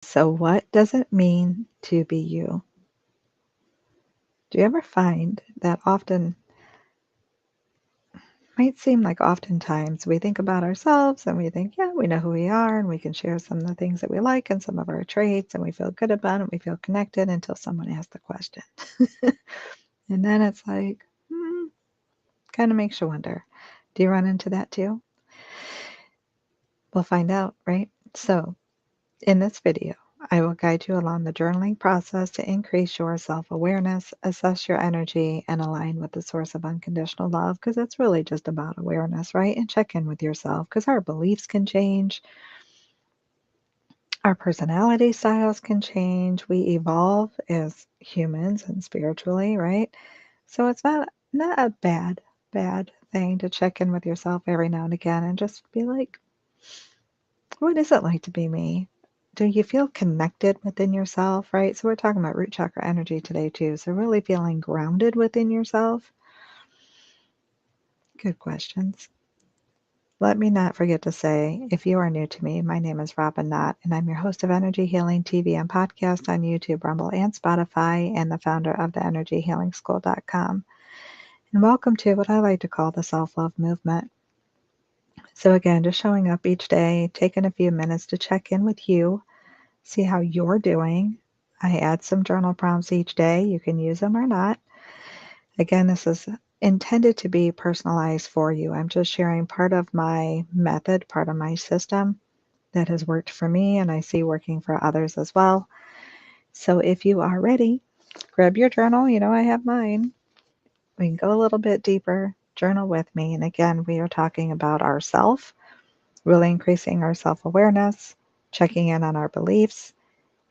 So, what does it mean to be you? Do you ever find that often, might seem like oftentimes we think about ourselves and we think, yeah, we know who we are and we can share some of the things that we like and some of our traits and we feel good about it, we feel connected until someone asks the question. And then it's like, kind of makes you wonder. Do you run into that too? We'll find out, right? So, in this video, I will guide you along the journaling process to increase your self awareness, assess your energy, and align with the source of unconditional love because it's really just about awareness, right? And check in with yourself because our beliefs can change, our personality styles can change, we evolve as humans and spiritually, right? So it's not a bad thing to check in with yourself every now and again and just be like, what is it like to be me? Do you feel connected within yourself, right? So we're talking about root chakra energy today too. So really feeling grounded within yourself. Good questions. Let me not forget to say, if you are new to me, my name is Robin Knott, and I'm your host of Energy Healing TV and podcast on YouTube, Rumble, and Spotify, and the founder of the EnergyHealingSchool.com. And welcome to what I like to call the self-love movement. So again, just showing up each day, taking a few minutes to check in with you, see how you're doing. I add some journal prompts each day. You can use them or not. Again, this is intended to be personalized for you. I'm just sharing part of my method, part of my system that has worked for me and I see working for others as well. So if you are ready, grab your journal. You know I have mine. We can go a little bit deeper. Journal with me. And again, we are talking about ourself, really increasing our self-awareness, checking in on our beliefs,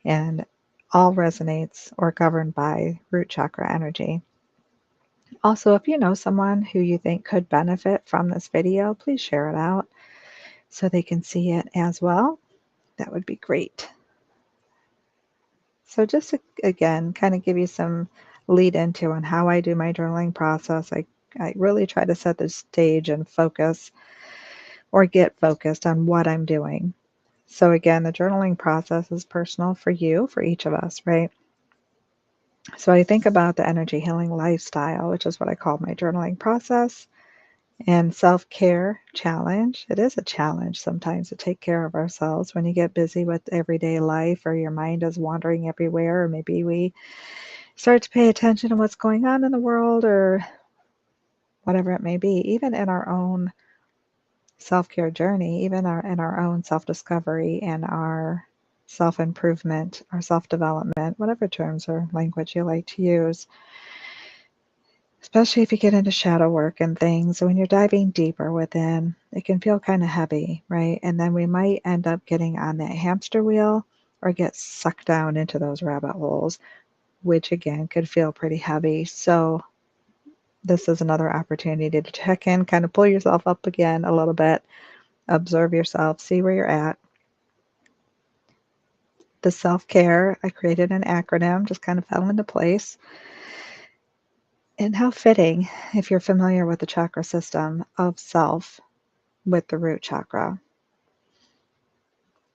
and all resonates or governed by root chakra energy. Also, if you know someone who you think could benefit from this video, please share it out so they can see it as well. That would be great. So just to, again, kind of give you some lead into on how I do my journaling process, I really try to set the stage and focus or get focused on what I'm doing. So again, the journaling process is personal for you, for each of us, right? So I think about the energy healing lifestyle, which is what I call my journaling process, and self-care challenge. It is a challenge sometimes to take care of ourselves when you get busy with everyday life or your mind is wandering everywhere, or maybe we start to pay attention to what's going on in the world or whatever it may be, even in our own self-care journey, even in our own self-discovery and our self-improvement, our self-development, whatever terms or language you like to use. Especially if you get into shadow work and things, when you're diving deeper within, it can feel kind of heavy, right? And then we might end up getting on that hamster wheel or get sucked down into those rabbit holes, which again could feel pretty heavy. So this is another opportunity to check in, kind of pull yourself up again a little bit, observe yourself, see where you're at. The self-care, I created an acronym, just kind of fell into place. And how fitting, if you're familiar with the chakra system of self with the root chakra.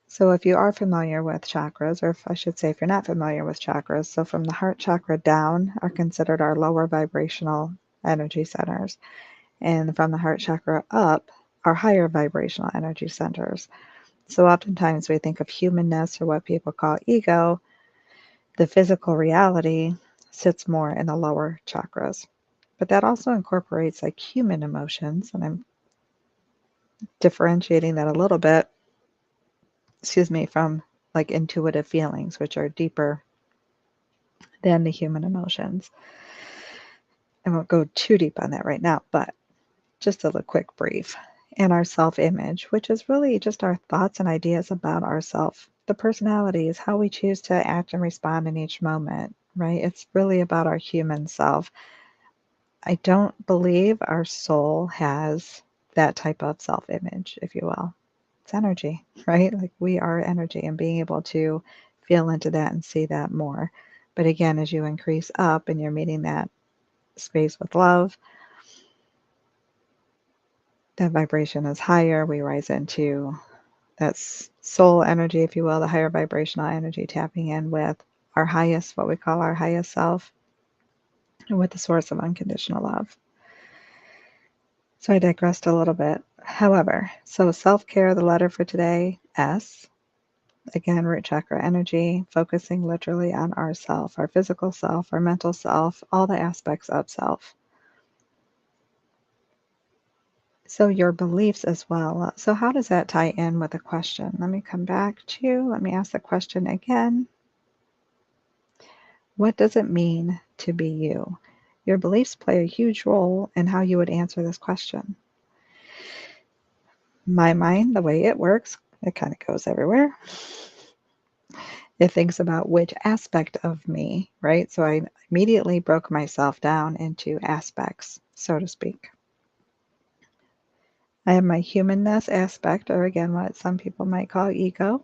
So if you are familiar with chakras, or if I should say if you're not familiar with chakras, so from the heart chakra down are considered our lower vibrational energy centers. And from the heart chakra up are higher vibrational energy centers. So oftentimes we think of humanness or what people call ego. The physical reality sits more in the lower chakras. But that also incorporates like human emotions, and I'm differentiating that a little bit, from like intuitive feelings, which are deeper than the human emotions. I won't go too deep on that right now, but just a little quick brief. And our self-image, which is really just our thoughts and ideas about ourselves. The personality is how we choose to act and respond in each moment, right? It's really about our human self. I don't believe our soul has that type of self-image, if you will. It's energy, right? Like we are energy, and being able to feel into that and see that more. But again, as you increase up and you're meeting that space with love, that vibration is higher. We rise into That's soul energy, if you will, the higher vibrational energy, tapping in with our highest, what we call our highest self, and with the source of unconditional love. So I digressed a little bit. However, so self-care, the letter for today, S. Again, root chakra energy, focusing literally on ourself, our physical self, our mental self, all the aspects of self. So your beliefs as well. So how does that tie in with the question? Let me come back to, let me ask the question again. What does it mean to be you? Your beliefs play a huge role in how you would answer this question. My mind, the way it works, it kind of goes everywhere. It thinks about which aspect of me, right? So I immediately broke myself down into aspects, so to speak. I have my humanness aspect, or again, what some people might call ego,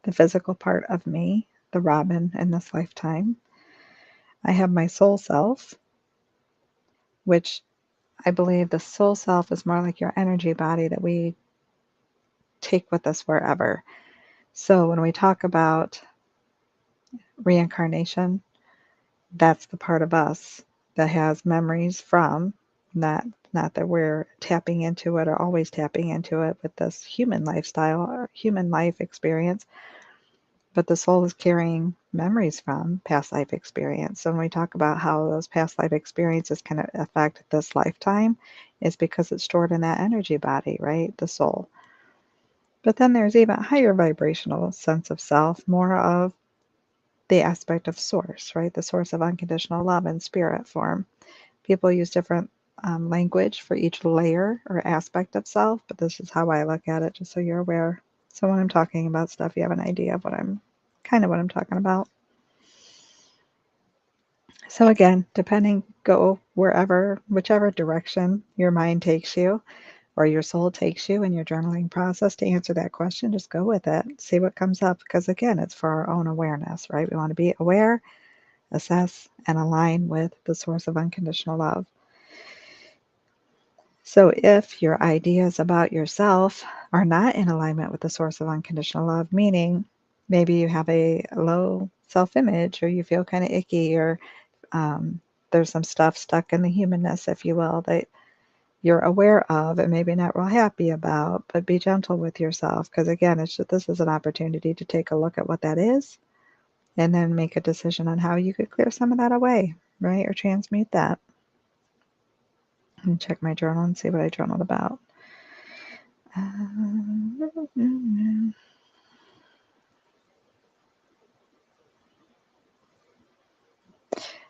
the physical part of me, the Robin in this lifetime. I have my soul self, which I believe the soul self is more like your energy body that we take with us wherever. So when we talk about reincarnation, that's the part of us that has memories from, not that we're tapping into it or always tapping into it with this human lifestyle or human life experience, but the soul is carrying memories from past life experience. So when we talk about how those past life experiences can affect this lifetime, it's because it's stored in that energy body, right? The soul. But then there's even higher vibrational sense of self, more of the aspect of source, right? The source of unconditional love in spirit form. People use different language for each layer or aspect of self, but this is how I look at it, just so you're aware. So when I'm talking about stuff, you have an idea of what I'm talking about. So again, depending, go wherever, whichever direction your mind takes you or your soul takes you in your journaling process to answer that question, just go with it. See what comes up, because again, it's for our own awareness, right? We want to be aware, assess, and align with the source of unconditional love. So if your ideas about yourself are not in alignment with the source of unconditional love, meaning maybe you have a low self-image or you feel kind of icky, or there's some stuff stuck in the humanness, if you will, that you're aware of and maybe not real happy about, but be gentle with yourself, because again, this is an opportunity to take a look at what that is and then make a decision on how you could clear some of that away, right? Or transmute that. And check my journal and see what I journaled about.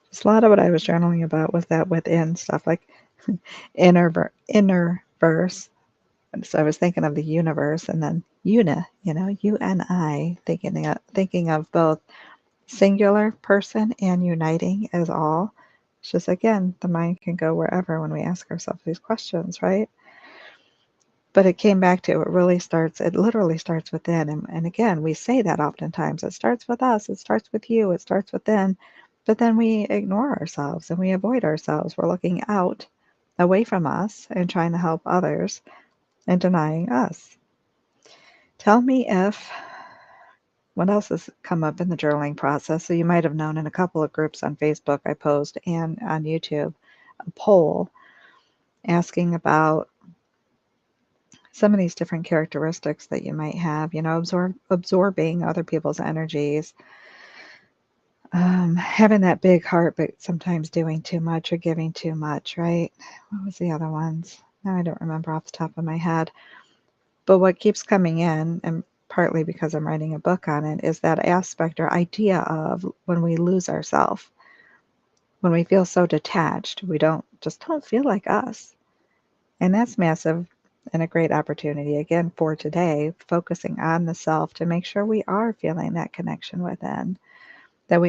Just a lot of what I was journaling about was that within stuff, like inner verse. So I was thinking of the universe, and then UNI, thinking of both singular person and uniting as all. It's just, again, the mind can go wherever when we ask ourselves these questions, right? But it came back to, it literally starts within. And again, we say that oftentimes. It starts with us, it starts with you, it starts within. But then we ignore ourselves and we avoid ourselves. We're looking out, away from us, and trying to help others and denying us. Tell me what else has come up in the journaling process. So you might have known in a couple of groups on Facebook I post and on YouTube a poll asking about some of these different characteristics that you might have, absorbing other people's energies, having that big heart, but sometimes doing too much or giving too much, right? What was the other ones? Now I don't remember off the top of my head. But what keeps coming in, and partly because I'm writing a book on it, is that aspect or idea of when we lose ourselves, when we feel so detached, we don't feel like us. And that's massive and a great opportunity, again, for today, focusing on the self to make sure we are feeling that connection within, that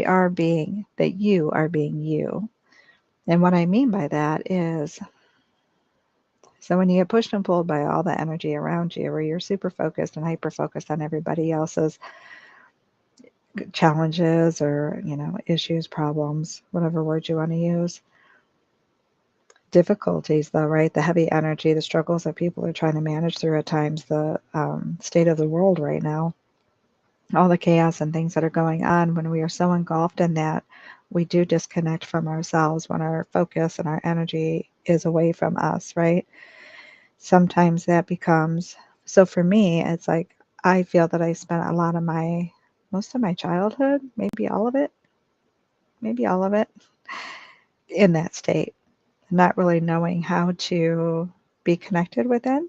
you are being you. And what I mean by that is, so when you get pushed and pulled by all the energy around you, where you're super focused and hyper focused on everybody else's challenges or, issues, problems, whatever word you want to use, difficulties, though, right? The heavy energy, the struggles that people are trying to manage through at times, the state of the world right now, all the chaos and things that are going on, when we are so engulfed in that, we do disconnect from ourselves when our focus and our energy is away from us, right? Sometimes that becomes, so for me, it's like I feel that I spent a lot of most of my childhood, maybe all of it, in that state, not really knowing how to be connected within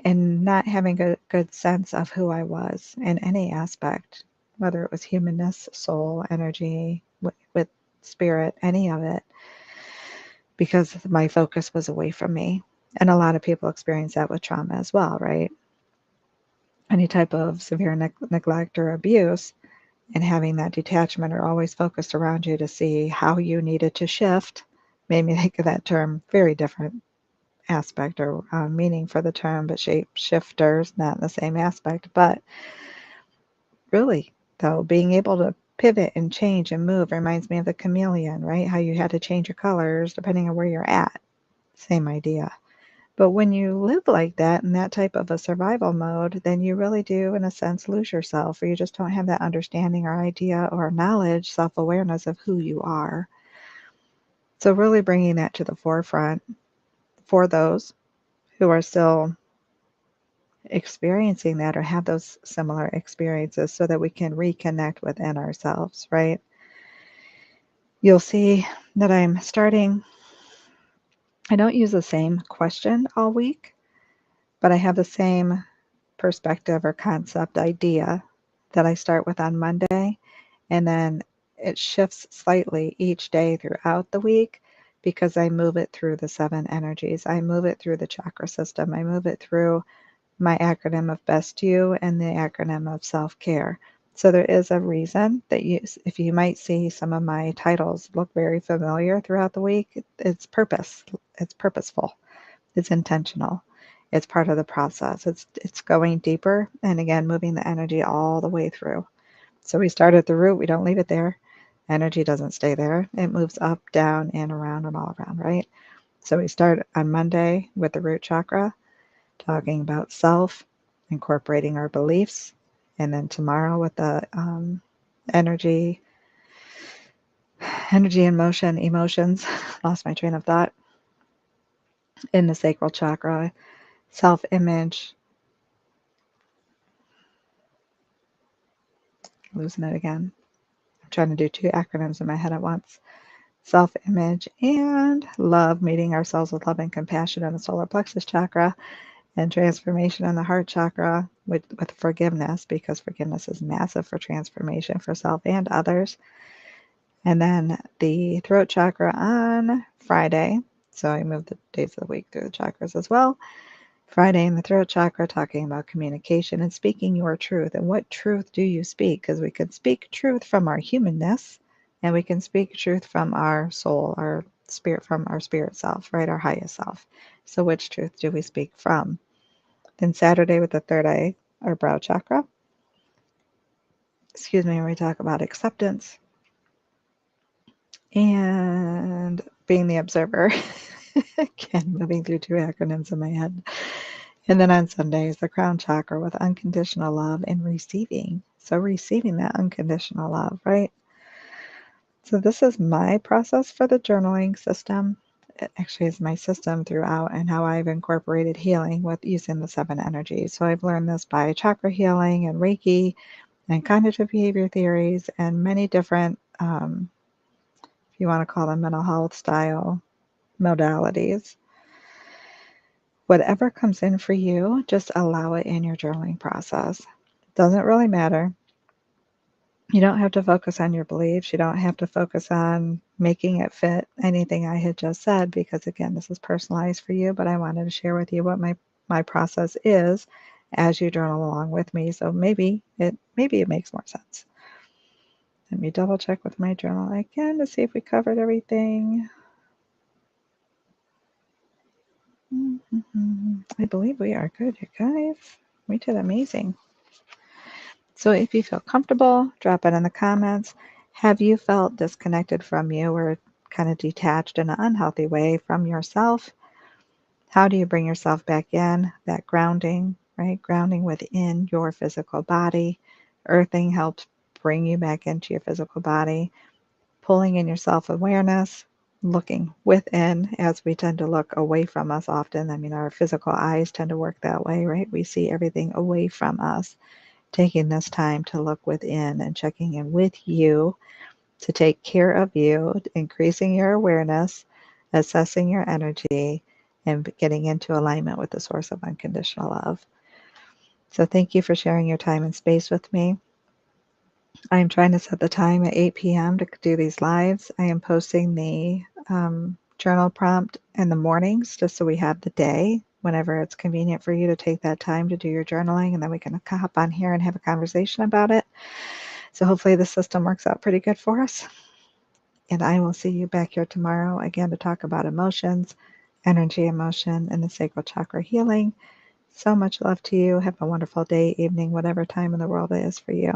and not having a good sense of who I was in any aspect, whether it was humanness, soul, energy, with spirit, any of it, because my focus was away from me. And a lot of people experience that with trauma as well, right? Any type of severe neglect or abuse, and having that detachment or always focused around you to see how you needed to shift made me think of that term, very different aspect or meaning for the term, but shape shifters, not in the same aspect. But really, though, being able to pivot and change and move reminds me of the chameleon, right? How you had to change your colors depending on where you're at. Same idea. But when you live like that in that type of a survival mode, then you really do, in a sense, lose yourself, or you just don't have that understanding or idea or knowledge, self awareness of who you are. So, really bringing that to the forefront for those who are still experiencing that or have those similar experiences so that we can reconnect within ourselves, right? You'll see that I don't use the same question all week, but I have the same perspective or concept idea that I start with on Monday. And then it shifts slightly each day throughout the week because I move it through the 7 energies. I move it through the chakra system. I move it through my acronym of Best You and the acronym of Self-Care. So there is a reason that if you might see some of my titles look very familiar throughout the week, it's purposeful, it's intentional. It's part of the process. It's going deeper and again moving the energy all the way through. So we start at the root, we don't leave it there. Energy doesn't stay there. It moves up, down, and around and all around, right? So we start on Monday with the root chakra, talking about self, incorporating our beliefs, and then tomorrow with the energy, energy and motion, emotions. Lost my train of thought. In the sacral chakra, self-image, losing it again. I'm trying to do 2 acronyms in my head at once. Self-image and love, meeting ourselves with love and compassion in the solar plexus chakra, and transformation in the heart chakra with forgiveness, because forgiveness is massive for transformation for self and others. And then the throat chakra on Friday. So I moved the days of the week through the chakras as well. Friday in the throat chakra, talking about communication and speaking your truth. And what truth do you speak? Because we can speak truth from our humanness, and we can speak truth from our soul, our spirit, from our spirit self, right? Our highest self. So which truth do we speak from? Then Saturday with the third eye, our brow chakra. Excuse me, when we talk about acceptance and being the observer. Again, moving through 2 acronyms in my head. And then on Sunday is the crown chakra with unconditional love and receiving. So receiving that unconditional love, right? So this is my process for the journaling system. It actually is my system throughout, and how I've incorporated healing with using the 7 energies. So I've learned this by chakra healing and Reiki and cognitive behavior theories and many different, if you want to call them mental health style modalities. Whatever comes in for you, just allow it in your journaling process. Doesn't really matter. You don't have to focus on your beliefs. You don't have to focus on making it fit anything I had just said, because again, this is personalized for you, but I wanted to share with you what my process is as you journal along with me. So maybe it makes more sense. Let me double check with my journal again to see if we covered everything. I believe we are good, you guys. We did amazing. So if you feel comfortable, drop it in the comments. Have you felt disconnected from you or kind of detached in an unhealthy way from yourself. How do you bring yourself back in? That grounding, right? Grounding within your physical body. Earthing helps bring you back into your physical body. Pulling in your self-awareness, looking within, as we tend to look away from us often. I mean, our physical eyes tend to work that way, right? We see everything away from us. Taking this time to look within and checking in with you to take care of you, increasing your awareness, assessing your energy, and getting into alignment with the source of unconditional love. So thank you for sharing your time and space with me. I am trying to set the time at 8 p.m. to do these lives. I am posting the journal prompt in the mornings just so we have the day whenever it's convenient for you to take that time to do your journaling, and then we can hop on here and have a conversation about it. So hopefully the system works out pretty good for us. And I will see you back here tomorrow again to talk about emotions, energy, emotion, and the sacral chakra healing. So much love to you. Have a wonderful day, evening, whatever time in the world it is for you.